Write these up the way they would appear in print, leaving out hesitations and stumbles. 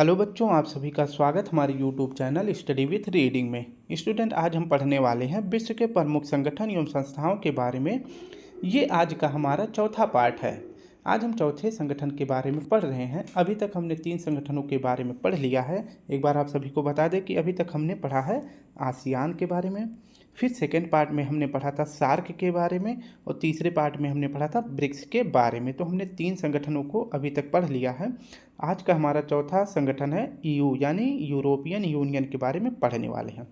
Hello बच्चों, आप सभी का स्वागत हमारे YouTube channel study with reading में। स्टूडेंट, आज हम पढ़ने वाले हैं विश्व के प्रमुख संगठन एवं संस्थाओं के बारे में। ये आज का हमारा चौथा पार्ट है। आज हम चौथे संगठन के बारे में पढ़ रहे हैं। अभी तक हमने 3 संगठनों के बारे में पढ़ लिया है। एक बार आप सभी को बता दें कि अभी तक हमने पढ़ा है आसियान के बारे में, फिर सेकेंड पार्ट में हमने पढ़ा था सार्क के बारे में, और तीसरे पार्ट में हमने पढ़ा था ब्रिक्स के बारे में। तो हमने 3 संगठनों को अभी तक पढ़ लिया है। आज का हमारा चौथा संगठन है ईयू यानी यूरोपियन यूनियन के बारे में पढ़ने वाले हैं।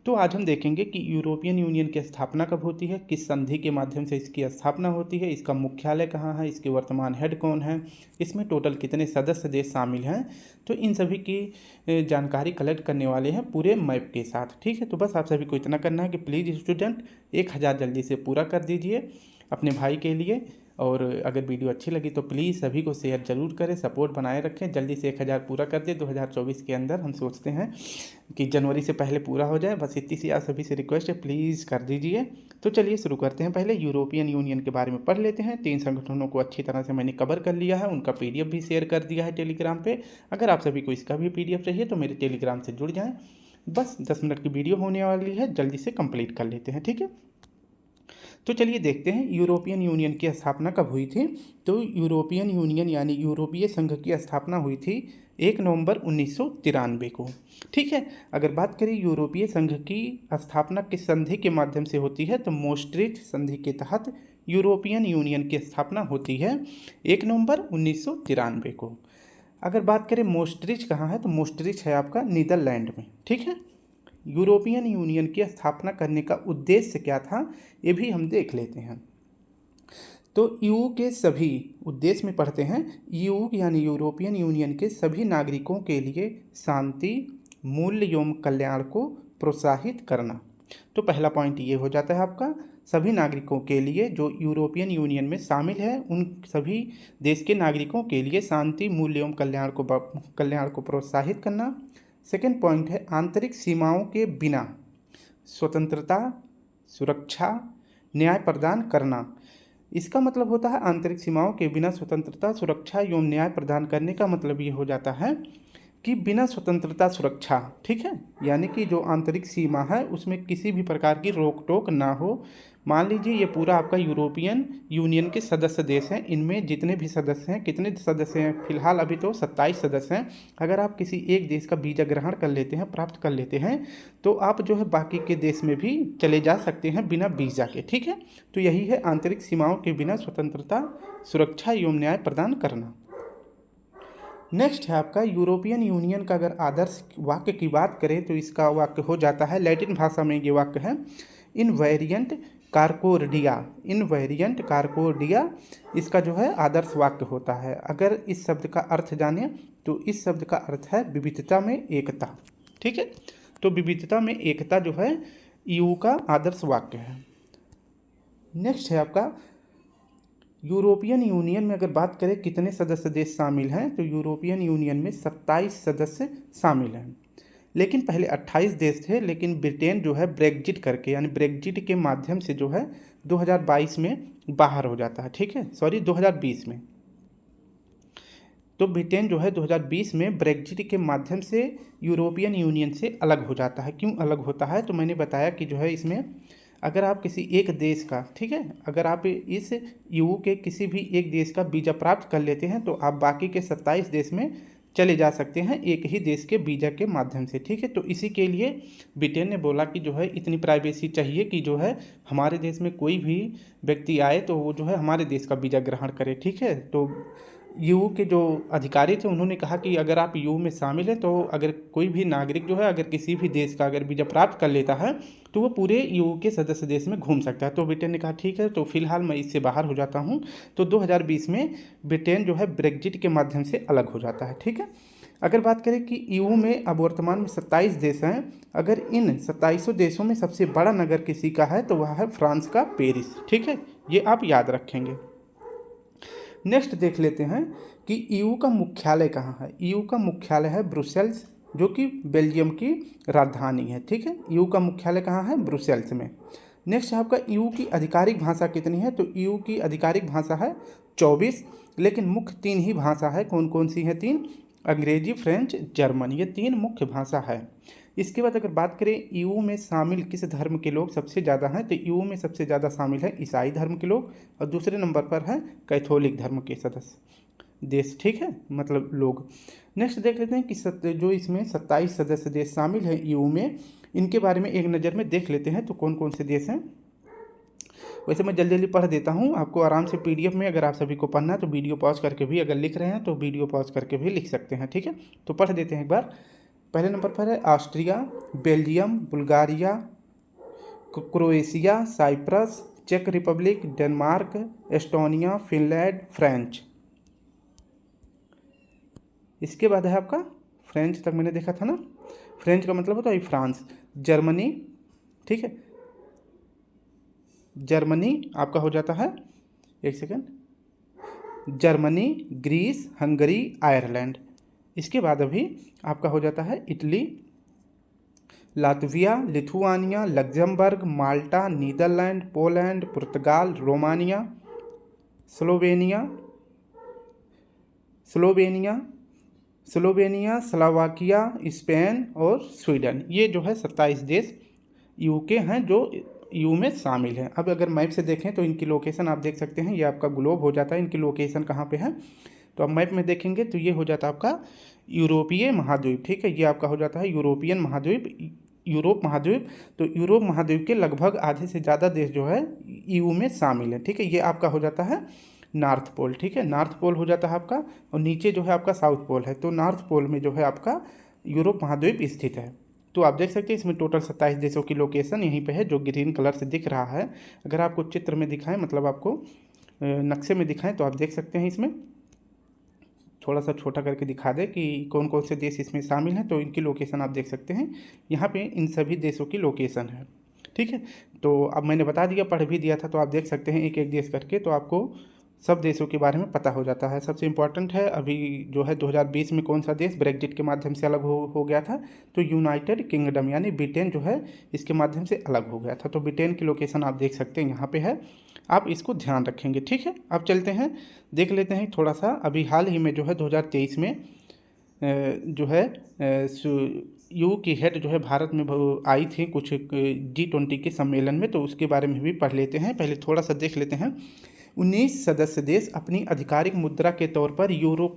तो आज हम देखेंगे कि यूरोपियन यूनियन की स्थापना कब होती है, किस संधि के माध्यम से इसकी स्थापना होती है, इसका मुख्यालय कहाँ है, इसके वर्तमान हेड कौन है, इसमें टोटल कितने सदस्य देश शामिल हैं। तो इन सभी की जानकारी कलेक्ट करने वाले हैं पूरे मैप के साथ। ठीक है, तो बस आप सभी को इतना करना है कि प्लीज़ स्टूडेंट 1000 जल्दी से पूरा कर दीजिए अपने भाई के लिए। और अगर वीडियो अच्छी लगी तो प्लीज़ सभी को शेयर ज़रूर करें, सपोर्ट बनाए रखें। जल्दी से 1000 पूरा कर दे 2024 के अंदर। हम सोचते हैं कि जनवरी से पहले पूरा हो जाए। बस इतनी सी आप सभी से रिक्वेस्ट है, प्लीज़ कर दीजिए। तो चलिए शुरू करते हैं। पहले यूरोपियन यूनियन के बारे में पढ़ लेते हैं। 3 संगठनों को अच्छी तरह से मैंने कवर कर लिया है, उनका PDF भी शेयर कर दिया है टेलीग्राम पे। अगर आप सभी को इसका भी PDF चाहिए तो मेरे टेलीग्राम से जुड़ जाएँ। बस 10 मिनट की वीडियो होने वाली है, जल्दी से कंप्लीट कर लेते हैं। ठीक है, तो चलिए देखते हैं यूरोपियन यूनियन की स्थापना कब हुई थी। तो यूरोपियन यूनियन यानी यूरोपीय संघ की स्थापना हुई थी 1 नवंबर 1993 को। ठीक है, अगर बात करें यूरोपीय संघ की स्थापना किस संधि के माध्यम से होती है, तो मोस्ट्रिच संधि के तहत यूरोपियन यूनियन की स्थापना होती है 1 नवंबर 1993 को। अगर बात करें मोस्ट्रिच कहाँ है, तो मोस्ट्रिच है आपका नीदरलैंड में। ठीक है, यूरोपियन यूनियन की स्थापना करने का उद्देश्य क्या था, ये भी हम देख लेते हैं। तो ईयू के सभी उद्देश्य में पढ़ते हैं। ईयू यानी यूरोपियन यूनियन के सभी नागरिकों के लिए शांति, मूल्य एवं कल्याण को प्रोत्साहित करना। तो पहला पॉइंट ये हो जाता है आपका, सभी नागरिकों के लिए जो यूरोपियन यूनियन में शामिल है उन सभी देश के नागरिकों के लिए शांति, मूल्य एवं कल्याण को प्रोत्साहित करना। सेकेंड पॉइंट है आंतरिक सीमाओं के बिना स्वतंत्रता, सुरक्षा, न्याय प्रदान करना। इसका मतलब होता है आंतरिक सीमाओं के बिना स्वतंत्रता, सुरक्षा एवं न्याय प्रदान करने का मतलब ये हो जाता है कि बिना स्वतंत्रता सुरक्षा, ठीक है, यानी कि जो आंतरिक सीमा है उसमें किसी भी प्रकार की रोक टोक ना हो। मान लीजिए ये पूरा आपका यूरोपियन यूनियन के सदस्य देश हैं, इनमें जितने भी सदस्य हैं, कितने सदस्य हैं फिलहाल, अभी तो 27 सदस्य हैं। अगर आप किसी एक देश का वीज़ा ग्रहण कर लेते हैं, प्राप्त कर लेते हैं, तो आप जो है बाकी के देश में भी चले जा सकते हैं बिना वीज़ा के। ठीक है, तो यही है आंतरिक सीमाओं के बिना स्वतंत्रता, सुरक्षा एवं न्याय प्रदान करना। नेक्स्ट है आपका यूरोपियन यूनियन का अगर आदर्श वाक्य की बात करें तो इसका वाक्य हो जाता है, लैटिन भाषा में ये वाक्य है, इनवेरिएंट कार्कोर्डिया। इनवेरिएंट कार्कोर्डिया इसका जो है आदर्श वाक्य होता है। अगर इस शब्द का अर्थ जाने तो इस शब्द का अर्थ है विविधता में एकता। ठीक है, तो विविधता में एकता जो है ईयू का आदर्श वाक्य है। नेक्स्ट है आपका यूरोपियन यूनियन में अगर बात करें कितने सदस्य देश शामिल हैं, तो यूरोपियन यूनियन में 27 सदस्य शामिल हैं। लेकिन पहले 28 देश थे, लेकिन ब्रिटेन जो है ब्रेग्जिट करके यानी ब्रेग्जिट के माध्यम से जो है 2022 में बाहर हो जाता है। ठीक है, सॉरी 2020 में। तो ब्रिटेन जो है 2020 में ब्रेग्जिट के माध्यम से यूरोपियन यूनियन से अलग हो जाता है। क्यों अलग होता है, तो मैंने बताया कि जो है इसमें अगर आप किसी एक देश का, ठीक है, अगर आप इस ईयू के किसी भी एक देश का वीज़ा प्राप्त कर लेते हैं तो आप बाकी के 27 देश में चले जा सकते हैं एक ही देश के वीज़ा के माध्यम से। ठीक है, तो इसी के लिए ब्रिटेन ने बोला कि जो है इतनी प्राइवेसी चाहिए कि जो है हमारे देश में कोई भी व्यक्ति आए तो वो जो है हमारे देश का वीज़ा ग्रहण करे। ठीक है, तो ईयू के जो अधिकारी थे उन्होंने कहा कि अगर आप ईयू में शामिल हैं तो अगर कोई भी नागरिक जो है अगर किसी भी देश का अगर वीज़ा प्राप्त कर लेता है तो वो पूरे ईयू के सदस्य देश में घूम सकता है। तो ब्रिटेन ने कहा ठीक है, तो फिलहाल मैं इससे बाहर हो जाता हूँ। तो 2020 में ब्रिटेन जो है ब्रेग्जिट के माध्यम से अलग हो जाता है। ठीक है, अगर बात करें कि ईयू में अब वर्तमान में 27 देश हैं, अगर इन 27 देशों में सबसे बड़ा नगर किसी का है तो वह है फ्रांस का पेरिस। ठीक है, ये आप याद रखेंगे। नेक्स्ट देख लेते हैं कि ईयू का मुख्यालय कहाँ है। ईयू का मुख्यालय है ब्रुसेल्स, जो कि बेल्जियम की राजधानी है। ठीक है, ईयू का मुख्यालय कहाँ है, ब्रुसेल्स में। नेक्स्ट है आपका ईयू की आधिकारिक भाषा कितनी है, तो ईयू की आधिकारिक भाषा है 24, लेकिन मुख्य 3 ही भाषा है। कौन कौन सी है 3, अंग्रेजी, फ्रेंच, जर्मन, ये 3 मुख्य भाषा है। इसके बाद अगर बात करें ईयू में शामिल किस धर्म के लोग सबसे ज़्यादा हैं, तो ईयू में सबसे ज़्यादा शामिल है ईसाई धर्म के लोग और दूसरे नंबर पर है कैथोलिक धर्म के सदस्य देश, ठीक है, मतलब लोग। नेक्स्ट देख लेते हैं कि जो इसमें 27 सदस्य देश शामिल हैं ईयू में, इनके बारे में एक नज़र में देख लेते हैं तो कौन कौन से देश हैं। वैसे मैं जल्दी जल्दी पढ़ देता हूँ, आपको आराम से पीडीएफ में अगर आप सभी को पढ़ना है तो वीडियो पॉज करके भी, अगर लिख रहे हैं तो वीडियो पॉज करके भी लिख सकते हैं, ठीक है। तो पढ़ देते हैं एक बार। पहले नंबर पर है Austria, Belgium, Bulgaria, Croatia, Cyprus, चेक Republic, Denmark, Estonia, Finland, French. इसके बाद है आपका फ्रेंच, तक मैंने देखा था ना, फ्रेंच का मतलब होता है फ्रांस। जर्मनी, ठीक है, जर्मनी आपका हो जाता है, एक second, Germany, Greece, Hungary, Ireland. इसके बाद अभी आपका हो जाता है Italy, Latvia, Lithuania, Luxembourg, Malta, Netherland, Poland, पुर्तगाल, रोमानिया, स्लोवेनिया, स्लोवाकिया, स्पेन और स्वीडन। ये जो है 27 देश यू के हैं जो यू में शामिल हैं। अब अगर मैप से देखें तो इनकी लोकेशन आप देख सकते हैं, ये आपका ग्लोब हो जाता है, इनकी लोकेशन कहाँ पे है। तो अब मैप में देखेंगे तो ये हो जाता है आपका यूरोपीय महाद्वीप, ठीक है, ये आपका हो जाता है यूरोपियन महाद्वीप, यूरोप महाद्वीप। तो यूरोप महाद्वीप के लगभग आधे से ज़्यादा देश जो है यू में शामिल है, ठीक है। ये आपका हो जाता है नॉर्थ पोल, ठीक है, नॉर्थ पोल हो जाता है आपका, और नीचे जो है आपका साउथ पोल है। तो नॉर्थ पोल में जो है आपका यूरोप महाद्वीप स्थित है। तो आप देख सकते हैं इसमें टोटल 27 देशों की लोकेशन यहीं पे है, जो ग्रीन कलर से दिख रहा है। अगर आपको चित्र में दिखाएं, मतलब आपको नक्शे में दिखाएं, तो आप देख सकते हैं इसमें थोड़ा सा छोटा करके दिखा दे कि कौन कौन से देश इसमें शामिल हैं। तो इनकी लोकेशन आप देख सकते हैं, यहाँ पे इन सभी देशों की लोकेशन है, ठीक है। तो अब मैंने बता दिया, पढ़ भी दिया था, तो आप देख सकते हैं एक एक देश करके, तो आपको सब देशों के बारे में पता हो जाता है। सबसे इम्पॉर्टेंट है अभी जो है 2020 में कौन सा देश ब्रेग्जिट के माध्यम से अलग हो गया था, तो यूनाइटेड किंगडम यानी ब्रिटेन जो है इसके माध्यम से अलग हो गया था। तो ब्रिटेन की लोकेशन आप देख सकते हैं यहाँ पे है, आप इसको ध्यान रखेंगे, ठीक है। अब चलते हैं, देख लेते हैं थोड़ा सा, अभी हाल ही में जो है 2023 में जो है यू की हेड जो है भारत में आई थी कुछ G20 के सम्मेलन में, तो उसके बारे में भी पढ़ लेते हैं। पहले थोड़ा सा देख लेते हैं। 19 सदस्य देश अपनी आधिकारिक मुद्रा के तौर पर यूरो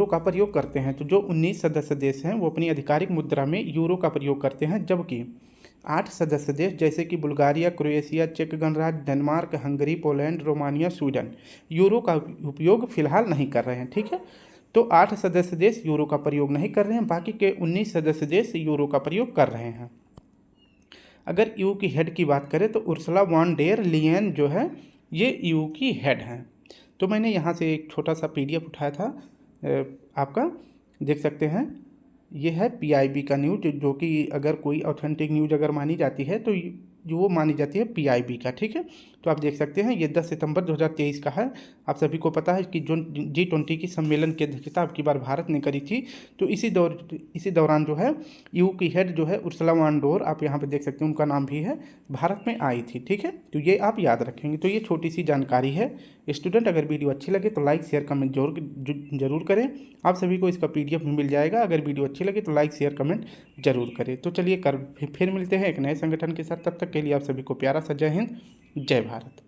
का प्रयोग करते हैं। तो जो 19 सदस्य देश हैं वो अपनी आधिकारिक मुद्रा में यूरो का प्रयोग करते हैं, जबकि 8 सदस्य देश जैसे कि बुल्गारिया, क्रोएशिया, चेक गणराज्य, Denmark, Hungary, Poland, Romania, Sweden euro का उपयोग फिलहाल नहीं कर रहे हैं, ठीक है। तो 8 सदस्य देश यूरो का प्रयोग नहीं कर रहे हैं, बाकी के 19 सदस्य देश यूरो का प्रयोग कर रहे हैं। अगर यू की हेड की बात करें तो उर्सुला वॉन डेर लियन जो है ये यू की हेड हैं। तो मैंने यहाँ से एक छोटा सा PDF उठाया था, आपका देख सकते हैं, ये है PIB का न्यूज, जो कि अगर कोई ऑथेंटिक न्यूज अगर मानी जाती है तो जो वो मानी जाती है PIB का, ठीक है। तो आप देख सकते हैं ये 10 सितंबर 2023 का है। आप सभी को पता है कि जो G20 की सम्मेलन की अध्यक्षता अब की बार भारत ने करी थी। तो इसी दौरान जो है यू की हेड जो है उर्सुला वॉन डेर, आप यहाँ पे देख सकते हैं, उनका नाम भी है, भारत में आई थी, ठीक है। तो ये आप याद रखेंगे। तो ये छोटी सी जानकारी है स्टूडेंट। अगर वीडियो अच्छी लगे तो लाइक शेयर कमेंट जरूर करें। आप सभी को इसका PDF भी मिल जाएगा। अगर वीडियो अच्छी लगे तो लाइक शेयर कमेंट जरूर करें। तो चलिए फिर मिलते हैं एक नए संगठन के साथ। तब तक के लिए आप सभी को प्यारा सा जय हिंद, जय भारत।